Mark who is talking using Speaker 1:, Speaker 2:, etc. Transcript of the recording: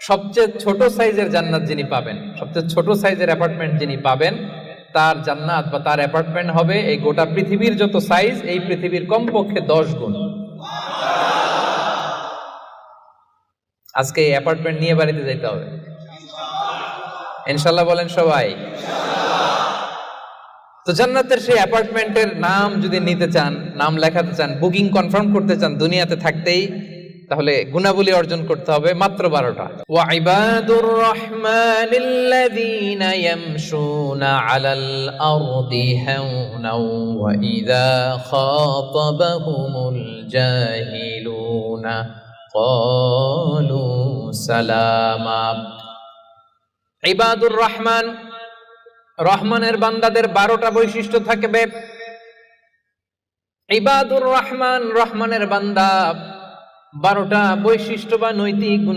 Speaker 1: সবচেয়ে ছোট সাইজের জান্নাত যিনি পাবেন, সবচেয়ে ছোট সাইজের অ্যাপার্টমেন্ট যিনি পাবেন, তার জান্নাত বা তার অ্যাপার্টমেন্ট হবে এই গোটা পৃথিবীর যত সাইজ, এই পৃথিবীর কমপক্ষে 10 গুণ। আজকে এই অ্যাপার্টমেন্ট নিয়ে বাড়িতে যাইতে হবে ইনশাআল্লাহ, বলেন সবাই। তো জান্নাতের সেই অ্যাপার্টমেন্টের নাম যদি নিতে চান, নাম লেখাতে চান, বুকিং কনফার্ম করতে চান দুনিয়াতে থাকতেই, তাহলে গুণাবলী অর্জন করতে হবে মাত্র 12টা। ওয়া ইবাদুর রাহমানিল্লাযীনা ইয়ামশুনা আলাল আরদি হাওনাও ওয়া ইযা খাতাবাহুমুল জাহিলুনা ক্বালু সালামা। ইবাদুর রহমান, রহমানের বান্দাদের 12টা বৈশিষ্ট্য থাকবে। ইবাদুর রহমান, রহমানের বান্দা 12টা বৈশিষ্ট্য বা নৈতিক গুণ